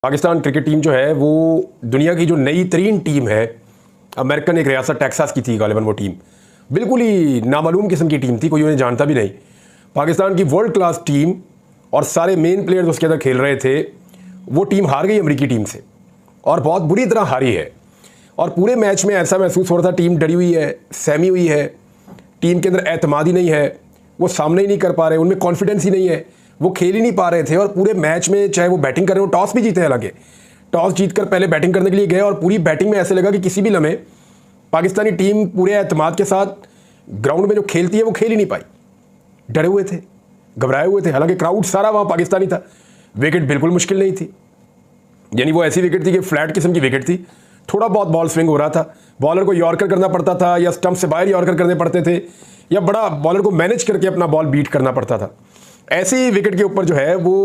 Pakistan cricket team जो है वो दुनिया की जो नई तरीन टीम है। अमेरिकन एक रियासत टेक्सास की थी गालिबन वो टीम, बिल्कुल ही नामालूम किस्म की टीम थी, कोई उन्हें जानता भी नहीं। पाकिस्तान की वर्ल्ड क्लास टीम और सारे मेन प्लेयर्स उसके अंदर खेल रहे थे। वो टीम हार गई अमेरिकी टीम से और बहुत बुरी तरह हारी है। और पूरे मैच में ऐसा महसूस हो रहा था टीम डरी हुई है, सहमी हुई है, टीम के अंदर एतमाद ही नहीं है, वो सामने ही नहीं कर पा रहे, उनमें कॉन्फिडेंस ही नहीं है, वो खेल ही नहीं पा रहे थे। और पूरे मैच में चाहे वो बैटिंग कर रहे हो, टॉस भी जीते, हालांकि टॉस जीतकर पहले बैटिंग करने के लिए गए और पूरी बैटिंग में ऐसे लगा कि किसी भी लम्हे पाकिस्तानी टीम पूरे एतमाद के साथ ग्राउंड में जो खेलती है वो खेल ही नहीं पाई। डरे हुए थे, घबराए हुए थे, हालांकि क्राउड सारा वहाँ पाकिस्तानी था। विकेट बिल्कुल मुश्किल नहीं थी, यानी वो ऐसी विकेट थी कि फ्लैट किस्म की विकेट थी, थोड़ा बहुत बॉल स्विंग हो रहा था, बॉलर को यॉर्कर करना पड़ता था या स्टंप से बाहर यॉर्कर करने पड़ते थे या बड़ा बॉलर को मैनेज करके अपना बॉल बीट करना पड़ता था। ऐसी विकेट के ऊपर जो है वो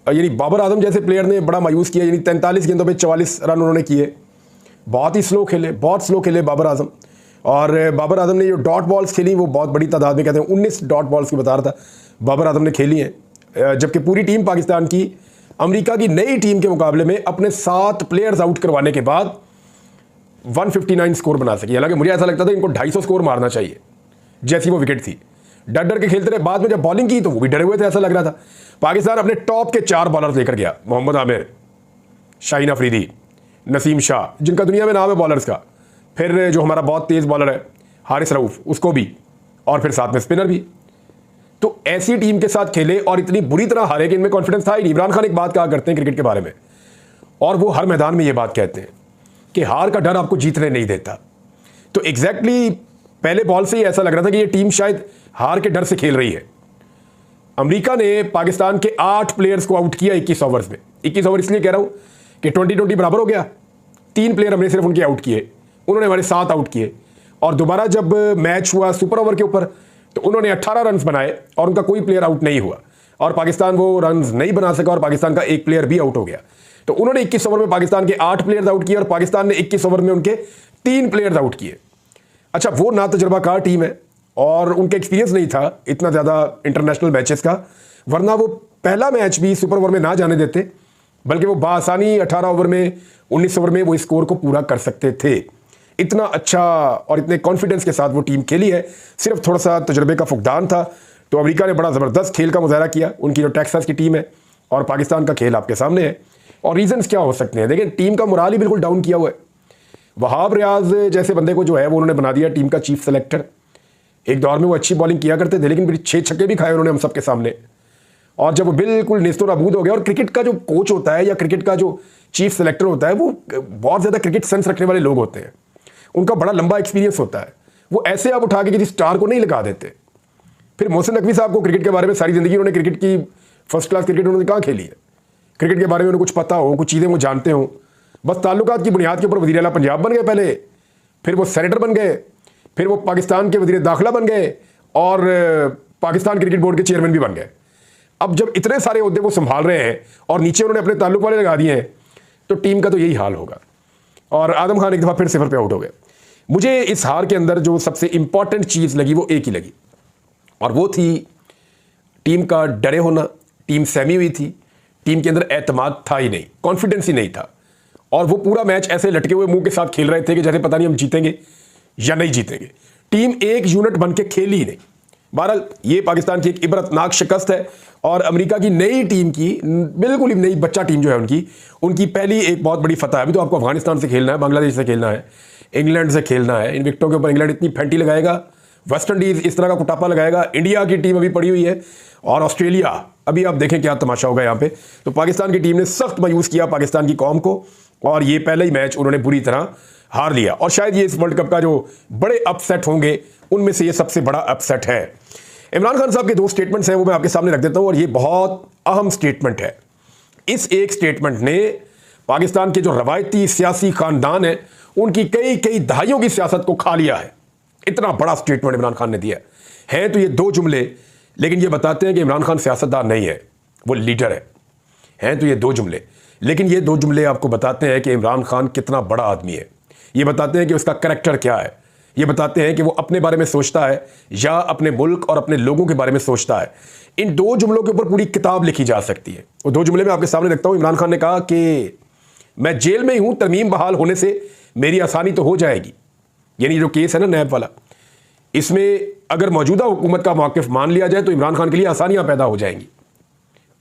यानी बाबर आजम जैसे प्लेयर ने बड़ा मायूस किया, यानी 43 गेंदों पे 44 रन उन्होंने किए। बहुत ही स्लो खेले, बहुत स्लो खेले बाबर आजम। और बाबर आजम ने जो डॉट बॉल्स खेली वो बहुत बड़ी तादाद में, कहते हैं 19 डॉट बॉल्स की बता रहा था बाबर आजम ने खेली हैं, जबकि पूरी टीम पाकिस्तान की अमेरिका की नई टीम के मुकाबले में अपने 7 प्लेयर्स आउट करवाने के बाद 159 स्कोर बना सकी। हालांकि मुझे ऐसा लगता था इनको 250 स्कोर मारना चाहिए, जैसी वो विकेट थी। डर डर के खेलते रहे, बाद में जब बॉलिंग की तो वो भी डरे हुए थे, ऐसा लग रहा था। पाकिस्तान अपने टॉप के 4 बॉलर लेकर गया, मोहम्मद आमिर, शाहीन अफरीदी, नसीम शाह, जिनका दुनिया में नाम है बॉलर्स का, फिर जो हमारा बहुत तेज़ बॉलर है हारिस रऊफ, उसको भी, और फिर साथ में स्पिनर भी। तो ऐसी टीम के साथ खेले और इतनी बुरी तरह हारे कि इनमें कॉन्फिडेंस था ही नहीं। इमरान खान एक बात कहा करते हैं क्रिकेट के बारे में, और वो हर मैदान में ये बात कहते हैं कि हार का डर आपको जीतने नहीं देता। तो एग्जैक्टली पहले बॉल से ही ऐसा लग रहा था कि ये टीम शायद हार के डर से खेल रही है। अमेरिका ने पाकिस्तान के 8 प्लेयर्स को आउट किया 21 ओवर्स में। 21 ओवर इसलिए कह रहा हूं कि 20-20 बराबर हो गया। 3 प्लेयर हमने सिर्फ उनके आउट किए, उन्होंने हमारे 7 आउट किए। और दोबारा जब मैच हुआ सुपर ओवर के ऊपर तो उन्होंने 18 रन बनाए और उनका कोई प्लेयर आउट नहीं हुआ और पाकिस्तान वो रन नहीं बना सका और पाकिस्तान का एक प्लेयर भी आउट हो गया। तो उन्होंने 21 ओवर में पाकिस्तान के 8 प्लेयर्स आउट किए और पाकिस्तान ने 21 ओवर में उनके 3 प्लेयर्स आउट किए। अच्छा, वो ना तजुर्बाकार टीम है और उनका एक्सपीरियंस नहीं था इतना ज़्यादा इंटरनेशनल मैचेस का, वरना वो पहला मैच भी सुपर ओवर में ना जाने देते, बल्कि वो बासानी 18 ओवर में 19 ओवर में वो स्कोर को पूरा कर सकते थे। इतना अच्छा और इतने कॉन्फिडेंस के साथ वो टीम खेली है, सिर्फ थोड़ा सा तजुर्बे का फुकदान था। तो अमेरिका ने बड़ा ज़बरदस्त खेल का मुजाहरा किया, उनकी जो टेक्सास की टीम है, और पाकिस्तान का खेल आपके सामने है। और रीजंस क्या हो सकते हैं, देखिए टीम का मोराल ही बिल्कुल डाउन किया हुआ है। वहाब रियाज जैसे बंदे को जो है वो उन्होंने बना दिया टीम का चीफ सेलेक्टर। एक दौर में वो अच्छी बॉलिंग किया करते थे, लेकिन फिर 6 छक्के भी खाए उन्होंने हम सबके सामने। और जब वो बिल्कुल नेस्तो नाबूद हो गया, और क्रिकेट का जो कोच होता है या क्रिकेट का जो चीफ सेलेक्टर होता है वो बहुत ज़्यादा क्रिकेट सेंस रखने वाले लोग होते हैं, उनका बड़ा लंबा एक्सपीरियंस होता है। वो ऐसे आप उठा के किसी स्टार को नहीं लगा देते। फिर मोहसिन नकवी साहब को क्रिकेट के बारे में सारी ज़िंदगी उन्होंने क्रिकेट की फर्स्ट क्लास क्रिकेट उन्होंने कहाँ खेली है, क्रिकेट के बारे में उन्हें कुछ पता हो, कुछ चीज़ें वो जानते हो। बस ताल्लुकात की बुनियाद के ऊपर वज़ीर आला पंजाब बन गए पहले, फिर वो सेनेटर बन गए, फिर वो पाकिस्तान के वज़ीर दाखिला बन गए और पाकिस्तान क्रिकेट बोर्ड के चेयरमैन भी बन गए। अब जब इतने सारे ओहदे वो संभाल रहे हैं और नीचे उन्होंने अपने ताल्लुक वाले लगा दिए हैं, तो टीम का तो यही हाल होगा। और आदम खान एक दफ़ा फिर 0 पे आउट हो गए। मुझे इस हार के अंदर जो सबसे इंपॉर्टेंट चीज़ लगी वो एक ही लगी, और वो थी टीम का डरे होना। टीम सहमी हुई थी, टीम के अंदर एतमाद था ही नहीं, कॉन्फिडेंस ही नहीं था। और वो पूरा मैच ऐसे लटके हुए मुंह के साथ खेल रहे थे कि जैसे पता नहीं हम जीतेंगे या नहीं जीतेंगे। टीम एक यूनिट बन के खेली ही नहीं। बहरहाल ये पाकिस्तान की एक इबरतनाक शिकस्त है। और अमेरिका की नई टीम की, बिल्कुल ही नई बच्चा टीम जो है उनकी पहली एक बहुत बड़ी फतह है। अभी तो आपको अफगानिस्तान से खेलना है, बांग्लादेश से खेलना है, इंग्लैंड से खेलना है। इन विकेटों के ऊपर इंग्लैंड इतनी फैंटी लगाएगा, वेस्ट इंडीज़ इस तरह का कुटापा लगाएगा, इंडिया की टीम अभी पड़ी हुई है, और ऑस्ट्रेलिया, अभी आप देखें क्या तमाशा होगा यहाँ पे। तो पाकिस्तान की टीम ने सख्त मायूस किया पाकिस्तान की कौम को, और ये पहला ही मैच उन्होंने बुरी तरह हार लिया। और शायद ये इस वर्ल्ड कप का जो बड़े अपसेट होंगे उनमें से ये सबसे बड़ा अपसेट है। इमरान खान साहब के 2 स्टेटमेंट्स हैं, वो मैं आपके सामने रख देता हूँ, और ये बहुत अहम स्टेटमेंट है। इस एक स्टेटमेंट ने पाकिस्तान के जो रवायती सियासी खानदान है उनकी कई कई दहाइयों की सियासत को खा लिया है। इतना बड़ा स्टेटमेंट इमरान खान ने दिया है। तो ये 2 जुमले, लेकिन ये बताते हैं कि इमरान खान सियासतदान नहीं है, वो लीडर है। हैं तो ये 2 जुमले, लेकिन ये 2 जुमले आपको बताते हैं कि इमरान खान कितना बड़ा आदमी है। ये बताते हैं कि उसका करैक्टर क्या है, ये बताते हैं कि वो अपने बारे में सोचता है या अपने मुल्क और अपने लोगों के बारे में सोचता है। इन दो जुमलों के ऊपर पूरी किताब लिखी जा सकती है। वो दो जुमले में आपके सामने रखता हूं। इमरान खान ने कहा कि मैं जेल में ही हूं, तरमीम बहाल होने से मेरी आसानी तो हो जाएगी। यानी जो केस है ना नैब वाला, इसमें अगर मौजूदा हुकूमत का मौक़िफ़ मान लिया जाए तो इमरान खान के लिए आसानियां पैदा हो जाएंगी।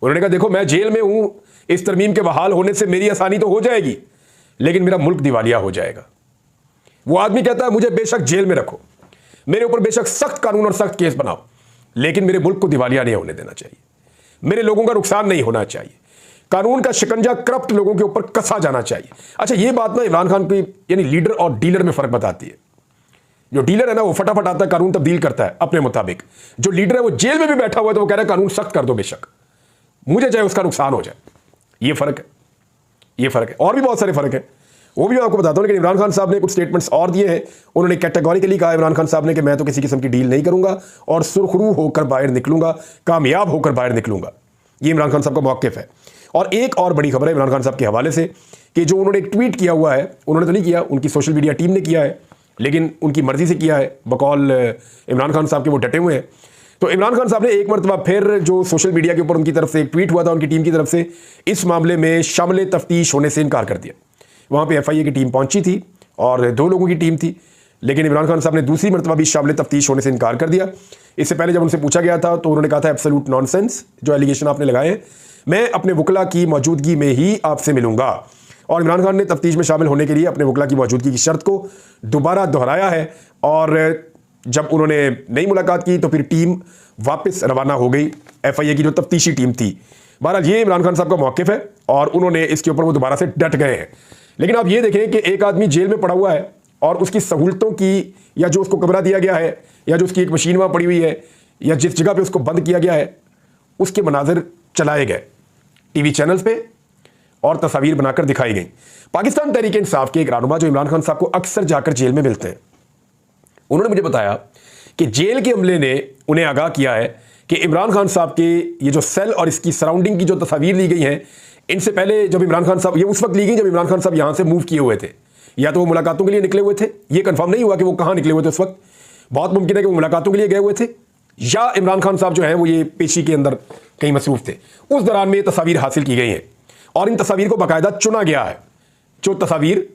उन्होंने कहा देखो मैं जेल में हूं, इस तरमीम के बहाल होने से मेरी आसानी तो हो जाएगी, लेकिन मेरा मुल्क दिवालिया हो जाएगा। वो आदमी कहता है मुझे बेशक जेल में रखो, मेरे ऊपर बेशक सख्त कानून और सख्त केस बनाओ, लेकिन मेरे मुल्क को दिवालिया नहीं होने देना चाहिए, मेरे लोगों का नुकसान नहीं होना चाहिए, कानून का शिकंजा करप्ट लोगों के ऊपर कसा जाना चाहिए। अच्छा, ये बात ना इमरान खान की यानी लीडर और डीलर में फर्क बताती है। जो डीलर है ना वो फटाफट आता है, कानून तब्दील करता है अपने मुताबिक। जो लीडर है वो जेल में भी बैठा हुआ है तो वो कह रहा है कानून सख्त कर दो, बेशक मुझे चाहे उसका नुकसान हो जाए। ये फर्क है, ये फर्क है। और भी बहुत सारे फर्क है, वो भी मैं आपको बताता हूं। लेकिन इमरान खान साहब ने कुछ स्टेटमेंट्स और दिए हैं। उन्होंने कैटेगोरिकली कहा इमरान खान साहब ने कि मैं तो किसी किस्म की डील नहीं करूंगा और सुरखरू होकर बाहर निकलूंगा, कामयाब होकर बाहर निकलूंगा। ये इमरान खान साहब का मौक़िफ़ है। और एक और बड़ी खबर है इमरान खान साहब के हवाले से कि जो उन्होंने एक ट्वीट किया हुआ है, उन्होंने तो नहीं किया, उनकी सोशल मीडिया टीम ने किया है, लेकिन उनकी मर्जी से किया है। बकौल इमरान खान साहब के वो डटे हुए हैं। तो इमरान खान साहब ने एक मरतबा फिर जो सोशल मीडिया के ऊपर उनकी तरफ से एक ट्वीट हुआ था उनकी टीम की तरफ से, इस मामले में शामिल तफ्तीश होने से इनकार कर दिया। वहाँ पे FIA की टीम पहुंची थी और 2 लोगों की टीम थी, लेकिन इमरान खान साहब ने दूसरी मरतबा भी शामिल तफ्तीश होने से इनकार कर दिया। इससे पहले जब उनसे पूछा गया था तो उन्होंने कहा था एब्सोल्यूट नॉनसेंस, जो एलिगेशन आपने लगाए हैं, मैं अपने वकला की मौजूदगी में ही आपसे मिलूंगा। और इमरान खान ने तफ्तीश में शामिल होने के लिए अपने वकला की मौजूदगी की शर्त को दोबारा दोहराया है। और जब उन्होंने नई मुलाकात की तो फिर टीम वापस रवाना हो गई, FIA की जो तफ्तीशी टीम थी। बहरहाल ये इमरान खान साहब का मौक़िफ़ है और उन्होंने इसके ऊपर वो दोबारा से डट गए हैं। लेकिन आप ये देखें कि एक आदमी जेल में पड़ा हुआ है और उसकी सहूलतों की, या जो उसको कमरा दिया गया है, या जो उसकी एक मशीन वहाँ पड़ी हुई है, या जिस जगह पे उसको बंद किया गया है, उसके मनाजिर चलाए गए TV चैनल्स पे और तस्वीर बनाकर दिखाई गई। पाकिस्तान तहरीक इंसाफ के एक रहनुमा जो इमरान खान साहब को अक्सर जाकर जेल में मिलते हैं, उन्होंने मुझे बताया कि जेल के अमले ने उन्हें आगाह किया है कि इमरान खान साहब के ये जो सेल और इसकी सराउंडिंग की जो तस्वीर ली गई हैं, इनसे पहले जब इमरान खान साहब, ये उस वक्त ली गई जब इमरान खान साहब यहाँ से मूव किए हुए थे, या तो वो मुलाकातों के लिए निकले हुए थे, ये कंफर्म नहीं हुआ कि वो कहाँ निकले हुए थे उस वक्त। बहुत मुमकिन है कि वो मुलाकातों के लिए गए हुए थे, या इमरान खान साहब जो है वो ये पेशी के अंदर कहीं मसरूफ थे। उस दौरान में ये तस्वीर हासिल की गई हैं और इन तस्वीर को बाकायदा चुना गया है, जो तस्वीर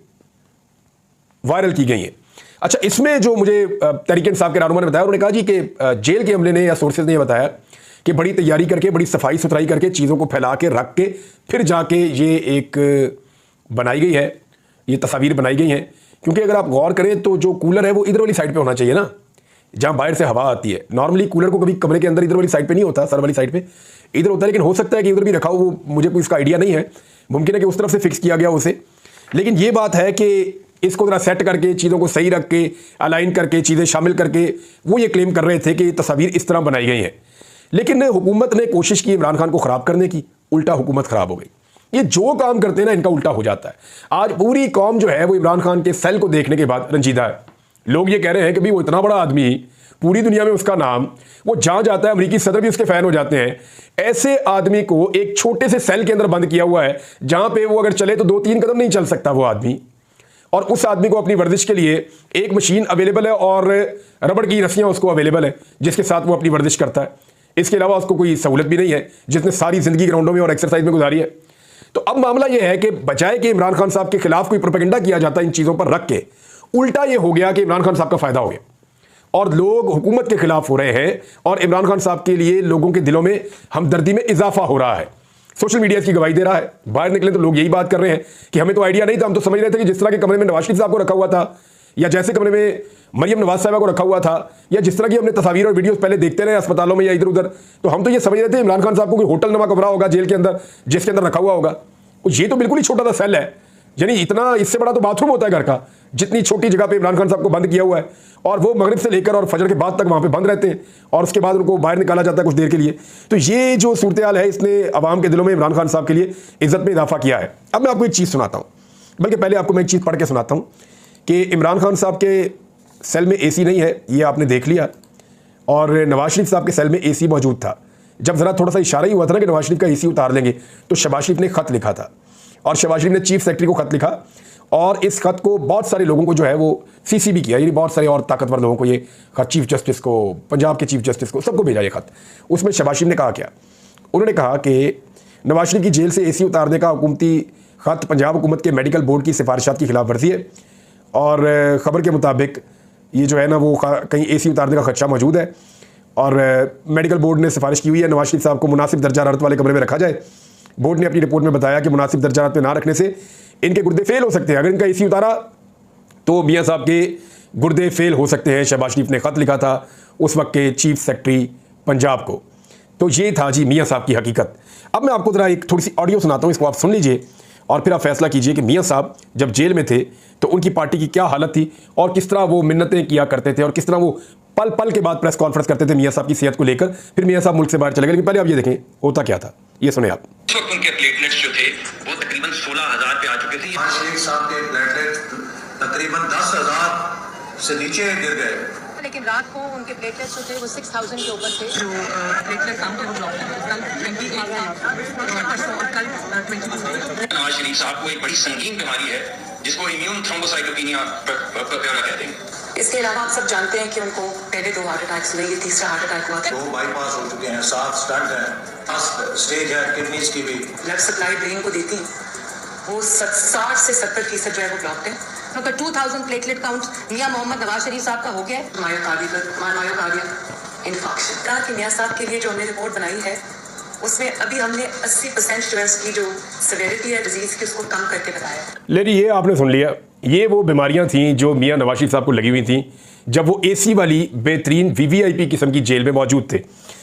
वायरल की गई हैं। अच्छा, इसमें जो मुझे तहरीक इंसाफ के रहनुमा ने बताया, उन्होंने कहा जी कि जेल के अमले ने या सोर्सेज ने बताया कि बड़ी तैयारी करके, बड़ी सफाई सुथराई करके, चीज़ों को फैला के रख के फिर जाके ये एक बनाई गई है, ये तस्वीर बनाई गई हैं। क्योंकि अगर आप गौर करें तो जो कूलर है वो इधर वाली साइड पे होना चाहिए ना, जहाँ बाहर से हवा आती है। नॉर्मली कूलर को कभी कमरे के अंदर इधर वाली साइड पे नहीं होता, सर वाली साइड पे इधर होता है, लेकिन हो सकता है कि उधर भी रखा हो, वो मुझे कोई इसका आइडिया नहीं है। मुमकिन है कि उस तरफ से फिक्स किया गया उसे। लेकिन ये बात है कि इसको ज़रा सेट करके, चीज़ों को सही रख के, अलाइन करके, चीज़ें शामिल करके वो ये क्लेम कर रहे थे कि तस्वीर इस तरह बनाई गई है। लेकिन हुकूमत ने कोशिश की इमरान खान को ख़राब करने की, उल्टा हुकूमत ख़राब हो गई। ये जो काम करते हैं ना, इनका उल्टा हो जाता है। आज पूरी कौम जो है वो इमरान खान के सेल को देखने के बाद रंजीदा है। लोग ये कह रहे हैं कि भाई वो इतना बड़ा आदमी, पूरी दुनिया में उसका नाम, वो जहाँ जाता है अमेरिकी सदर भी उसके फ़ैन हो जाते हैं। ऐसे आदमी को एक छोटे से सेल के अंदर बंद किया हुआ है, जहाँ पे वो अगर चले तो 2-3 कदम नहीं चल सकता वो आदमी। और उस आदमी को अपनी वर्जिश के लिए एक मशीन अवेलेबल है और रबड़ की रस्सियाँ उसको अवेलेबल है, जिसके साथ वो अपनी वर्जिश करता है। इसके अलावा उसको कोई सहूलत भी नहीं है, जिसने सारी ज़िंदगी ग्राउंडों में और एक्सरसाइज में गुजारी है। तो अब मामला यह है कि बजाय कि इमरान खान साहब के खिलाफ कोई प्रोपेगेंडा किया जाता इन चीज़ों पर रख के, उल्टा ये हो गया कि इमरान खान साहब का फ़ायदा हो गया और लोग हुकूमत के खिलाफ हो रहे हैं और इमरान खान साहब के लिए लोगों के दिलों में हमदर्दी में इजाफा हो रहा है। सोशल मीडिया इसकी गवाही दे रहा है। बाहर निकले तो लोग यही बात कर रहे हैं कि हमें तो आइडिया नहीं था, हम तो समझ रहे थे कि जिस तरह के कमरे में नवाज शरीफ साहब को रखा हुआ था, या जैसे कमरे में मरियम नवाज साहिबा को रखा हुआ था, या जिस तरह की हमने तस्वीर और वीडियोस पहले देखते रहे अस्पतालों में या इधर उधर, तो हम तो ये समझ रहे थे इमरान खान साहब को कोई होटल नमा कमरा होगा जेल के अंदर, जिसके अंदर रखा हुआ होगा। ये तो बिल्कुल ही छोटा सा सेल है, यानी इतना, इससे बड़ा तो बाथरूम होता है घर का, जितनी छोटी जगह पे इमरान खान साहब को बंद किया हुआ है। और वो मगरिब से लेकर और फजर के बाद तक वहाँ पे बंद रहते हैं और उसके बाद उनको बाहर निकाला जाता है कुछ देर के लिए। तो ये जो सूरत हाल है, इसने अवाम के दिलों में इमरान खान साहब के लिए इज्जत में इजाफा किया है। अब मैं आपको एक चीज़ सुनाता हूँ, बल्कि पहले आपको मैं एक चीज़ पढ़ के सुनाता हूँ कि इमरान खान साहब के सेल में AC नहीं है, ये आपने देख लिया, और नवाज शरीफ साहब के सेल में AC मौजूद था। जब ज़रा थोड़ा सा इशारा ही हुआ था ना कि नवाज शरीफ का AC उतार लेंगे, तो शहबाज शरीफ ने खत लिखा था और शहबाज शरीफ ने चीफ सेक्रेटरी को खत लिखा और इस खत को बहुत सारे लोगों को जो है वो सीसी भी किया, यानी बहुत सारे और ताकतवर लोगों को ये खत, चीफ जस्टिस को, पंजाब के चीफ जस्टिस को, सबको भेजा ये खत। उसमें शहबाज शरीफ ने कहा क्या? उन्होंने कहा कि नवाज शरीफ की जेल से एसी उतारने का हुकूमती खत पंजाब हुकूमत के मेडिकल बोर्ड की सिफारिशात की खिलाफ वर्जी है और ख़बर के मुताबिक ये जो है ना वो कहीं एसी उतारने का खदशा मौजूद है और मेडिकल बोर्ड ने सिफारिश की हुई है नवाज शरीफ साहब को मुनासिब दर्जा हरारत वाले कमरे में रखा जाए। बोर्ड ने अपनी रिपोर्ट में बताया कि मुनासिब दर्जा हरारत में ना रखने से इनके गुर्दे फेल हो सकते हैं। अगर इनका एसी उतारा तो मियाँ साहब के गुर्दे फेल हो सकते हैं। शहबाज शरीफ ने ख़त लिखा था उस वक्त के चीफ सेक्रेटरी पंजाब को। तो ये था जी मियाँ साहब की हकीकत। अब मैं आपको ज़रा एक थोड़ी सी ऑडियो सुनाता हूँ, इसको आप सुन लीजिए और फिर आप फैसला कीजिए कि मियाँ साहब जब जेल में थे तो उनकी पार्टी की क्या हालत थी और किस तरह वो मिन्नतें किया करते थे और किस तरह वो पल पल के बाद प्रेस कॉन्फ्रेंस करते थे मियाँ साहब की सेहत को लेकर। फिर मियाँ साहब मुल्क से बाहर चले गए, लेकिन पहले आप ये देखें होता क्या था, ये सुने आप। उस वक्त उनके प्लेटलेट्स जो थे वो तकरीबन 16,000 पे आ चुके थे। शरीफ साहब के प्लेटलेट तकरीबन 10,000 से नीचे गिर गए, लेकिन रात को उनके प्लेटलेट्स जो थे वो 6,000 के ऊपर थे। जो प्लेटलेट काउंट है वो ब्लॉक है। कल 28 और कल 22। नवाज शरीफ साहब को एक बड़ी संगीन बीमारी है जिसको इम्यून थ्रोम्बोसाइटोपिनिया कहते हैं। इसके अलावा आप सब जानते हैं कि उनको पहले 2 हार्ट अटैक्स हुए, ये तीसरा हार्ट अटैक हुआ था। 2 बाईपास हो चुके हैं, 7 स्टंट हैं, 10 स्टेज है किडनीज की भी। ब्लड सप्लाई ब्रेन को देती वो 60 से 70% जो है वो ब्लॉक है। उनका 2000 प्लेटलेट काउंट मियां मोहम्मद नवाज शरीफ साहब का हो गया है। मायोकार्डियल इन्फेक्शन का कि मियां साहब के लिए जो हमने रिपोर्ट बनाई है उसमें अभी हमने 80% जो है उसकी जो सेवेरिटी है डिजीज की उसको कम करके बताया। लेकिन ये आपने सुन लिया, ये वो बीमारियां थीं जो मियां नवाज शरीफ साहब को लगी हुई थीं जब वो एसी वाली बेहतरीन वीवीआईपी किस्म की जेल में मौजूद थे।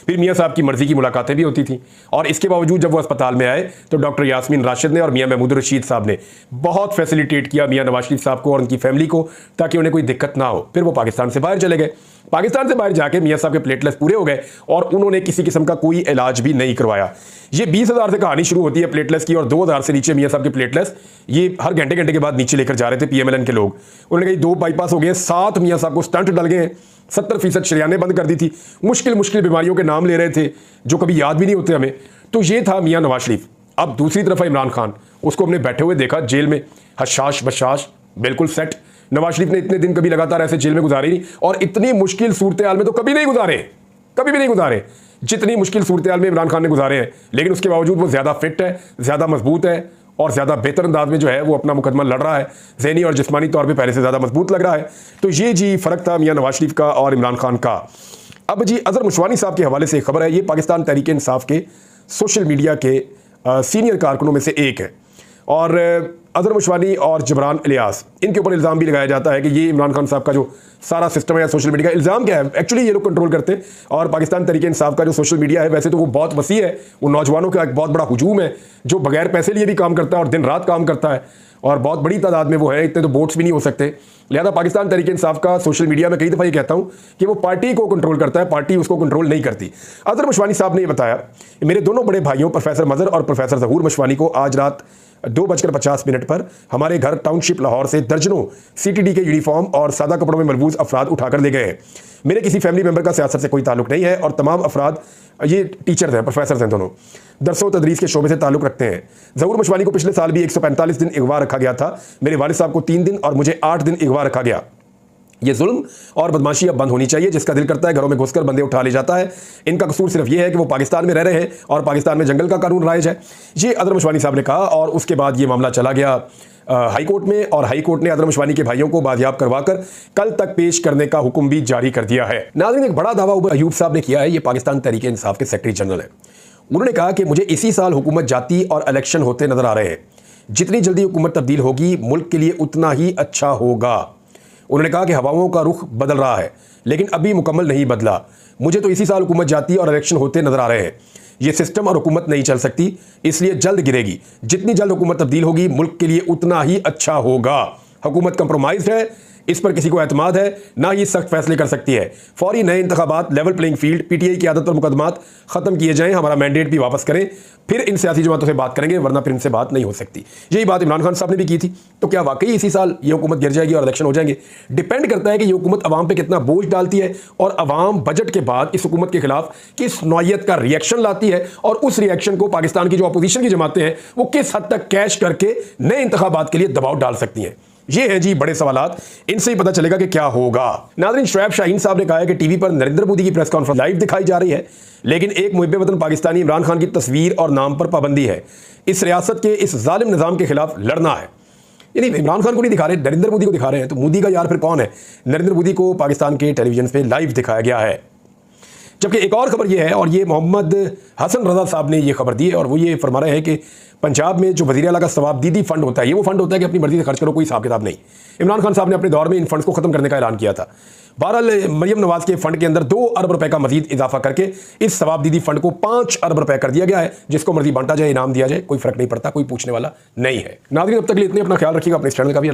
फिर मियां साहब की मर्जी की मुलाकातें भी होती थीं और इसके बावजूद जब वो अस्पताल में आए तो डॉक्टर यास्मीन राशिद ने और मियां महमूद रशीद साहब ने बहुत फैसिलिटेट किया मियां नवाज शरीफ साहब को और उनकी फैमिली को, ताकि उन्हें कोई दिक्कत ना हो। फिर वो पाकिस्तान से बाहर चले गए। पाकिस्तान से बाहर जाके मियां साहब के प्लेटलेट्स पूरे हो गए और उन्होंने किसी किस्म का कोई इलाज भी नहीं करवाया। ये 20,000 से कहानी शुरू होती है प्लेटलेट्स की और 2,000 से नीचे मियां साहब के प्लेटलेट्स ये हर घंटे घंटे के बाद नीचे लेकर जा रहे थे पीएमएलएन के लोग। उन्होंने कहा 2 बाईपास हो गए, 7 मियां साहब को स्टंट डल गए, 70% शरियाने बंद कर दी थी, मुश्किल बीमारियों के नाम ले रहे थे जो कभी याद भी नहीं होते हमें। तो ये था मियां नवाज शरीफ। अब दूसरी तरफ इमरान खान, उसको हमने बैठे हुए देखा जेल में, हशाश बशाश बिल्कुल सेट। नवाज शरीफ ने इतने दिन कभी लगातार ऐसे जेल में गुजारे नहीं और इतनी मुश्किल सूरत हाल में तो कभी नहीं गुजारे, कभी भी नहीं गुजारे जितनी मुश्किल सूरत हाल में इमरान खान ने गुजारे हैं। लेकिन उसके बावजूद वो ज़्यादा फिट है, ज़्यादा मजबूत है और ज़्यादा बेहतर अंदाज में जो है वो अपना मुकदमा लड़ रहा है, ज़हनी और जिस्मानी तौर पे पहले से ज़्यादा मजबूत लग रहा है। तो ये जी फ़र्क था मियां नवाज शरीफ का और इमरान खान का। अब जी अज़हर मुशवानी साहब के हवाले से एक खबर है, ये पाकिस्तान तहरीक इंसाफ के सोशल मीडिया के सीनियर कारकुनों में से एक है और अज़हर मुशवानी और जबरान इलियास, इनके ऊपर इल्ज़ाम भी लगाया जाता है कि ये इमरान खान साहब का जो सारा सिस्टम है या सोशल मीडिया का इल्ज़ाम क्या है, एक्चुअली ये लोग कंट्रोल करते हैं। और पाकिस्तान तहरीक इंसाफ का जो सोशल मीडिया है वैसे तो वो बहुत वसी है, वो नौजवानों का एक बहुत बड़ा हुजूम है जो बगैर पैसे लिए भी काम करता है और दिन रात काम करता है और बहुत बड़ी तादाद में वो है, इतने तो बोट्स भी नहीं हो सकते। लिहाजा पाकिस्तान तहरीक इंसाफ का सोशल मीडिया में कई दफ़ा ये कहता हूँ कि वो पार्टी को कंट्रोल करता है, पार्टी उसको कंट्रोल नहीं करती। अज़हर मुशवानी साहब ने ये बताया, मेरे दोनों बड़े भाइयों प्रोफेसर मज़हर और प्रोफेसर ज़हूर मुशवानी को आज रात 2:50 पर हमारे घर टाउनशिप लाहौर से दर्जनों सीटीडी के यूनिफॉर्म और सादा कपड़ों में मलबूस अफराद उठाकर ले गए हैं। मेरे किसी फैमिली मेंबर का सियासत से कोई ताल्लुक नहीं है और तमाम अफराद ये टीचर्स हैं, प्रोफेसर हैं, दोनों दरसो तदरीस के शोबे से ताल्लुक रखते हैं। ज़हूर मुशवानी को पिछले साल भी 145 दिन अगवा रखा गया था। मेरे वालिद साहब को 3 दिन और मुझे 8 दिन अगवा रखा गया। ये जुल्म और बदमाशी अब बंद होनी चाहिए। जिसका दिल करता है घरों में घुसकर बंदे उठा ले जाता है। इनका कसूर सिर्फ ये है कि वो पाकिस्तान में रह रहे हैं और पाकिस्तान में जंगल का कानून राइज है। ये अज़हर मुशवानी साहब ने कहा और उसके बाद ये मामला चला गया हाई कोर्ट में और हाई कोर्ट ने अज़हर मुशवानी के भाइयों को बाजियाब करवाकर कल तक पेश करने का हुक्म भी जारी कर दिया है। नाज़रीन, एक बड़ा दावा उमर अयूब साहब ने किया है, ये पाकिस्तान तहरीक इंसाफ के सेक्रेटरी जनरल है। उन्होंने कहा कि मुझे इसी साल हुकूमत जाती और इलेक्शन होते नजर आ रहे हैं। जितनी जल्दी हुकूमत तब्दील होगी मुल्क के लिए उतना ही अच्छा होगा। उन्होंने कहा कि हवाओं का रुख बदल रहा है लेकिन अभी मुकम्मल नहीं बदला। मुझे तो इसी साल हुकूमत जाती और इलेक्शन होते नजर आ रहे हैं। ये सिस्टम और हुकूमत नहीं चल सकती, इसलिए जल्द गिरेगी। जितनी जल्द हुकूमत तब्दील होगी मुल्क के लिए उतना ही अच्छा होगा। हुकूमत कंप्रोमाइज है, इस पर किसी को एतमाद है, ना ही सख्त फैसले कर सकती है। फौरी नए इंतखाबात, लेवल प्लेइंग फील्ड, पीटीआई की आदत और मुकदमात खत्म किए जाएं, हमारा मैंडेट भी वापस करें, फिर इन सियासी जमातों से बात करेंगे, वरना फिर इनसे बात नहीं हो सकती। यही बात इमरान खान साहब ने भी की थी। तो क्या वाकई इसी साल ये हुकूमत गिर जाएगी और इलेक्शन हो जाएंगे? डिपेंड करता है कि ये हुकूमत अवाम पे कितना बोझ डालती है और अवाम बजट के बाद इस हुकूमत के खिलाफ किस नौयत का रिएक्शन लाती है, और उस रिएक्शन को पाकिस्तान की जो अपोजिशन की जमातें हैं वो किस हद तक कैश करके नए इंतखाबात के लिए दबाव डाल सकती हैं। ये हैं जी बड़े सवालात, इनसे ही पता चलेगा कि क्या होगा। नाज़रीन, शोएब शाहीन साहब ने कहा है कि टीवी पर नरेंद्र मोदी की प्रेस कॉन्फ्रेंस लाइव दिखाई जा रही है, लेकिन एक मुहिब वतन पाकिस्तानी इमरान खान की तस्वीर और नाम पर पाबंदी है। इस रियासत के इस जालिम निज़ाम के खिलाफ लड़ना है। यानी इमरान खान को नहीं दिखा रहे, नरेंद्र मोदी को दिखा रहे हैं। तो मोदी का यार फिर कौन है? नरेंद्र मोदी को पाकिस्तान के टेलीविजन पे लाइव दिखाया गया है। जबकि एक और खबर यह है, और ये मोहम्मद हसन रजा साहब ने ये खबर दी है, और वो ये फरमा रहे हैं कि पंजाब में जो वज़ीर आला का सवाबदीदी फंड होता है, ये वो फंड होता है कि अपनी मर्जी से खर्च करो, कोई हिसाब किताब नहीं। इमरान खान साहब ने अपने दौर में इन फंड्स को खत्म करने का ऐलान किया था। बहरहाल मरियम नवाज के फंड के अंदर 2 अरब रुपए का मजीद इजाफा करके इस सवाबदीदी फंड को 5 अरब रुपए कर दिया गया है, जिसको मर्जी बांटा जाए, इनाम दिया जाए, कोई फर्क नहीं पड़ता, कोई पूछने वाला नहीं है। नाज़रीन, अब तक के लिए इतने, अपना ख्याल रखिएगा, अपने इस चैनल का भी।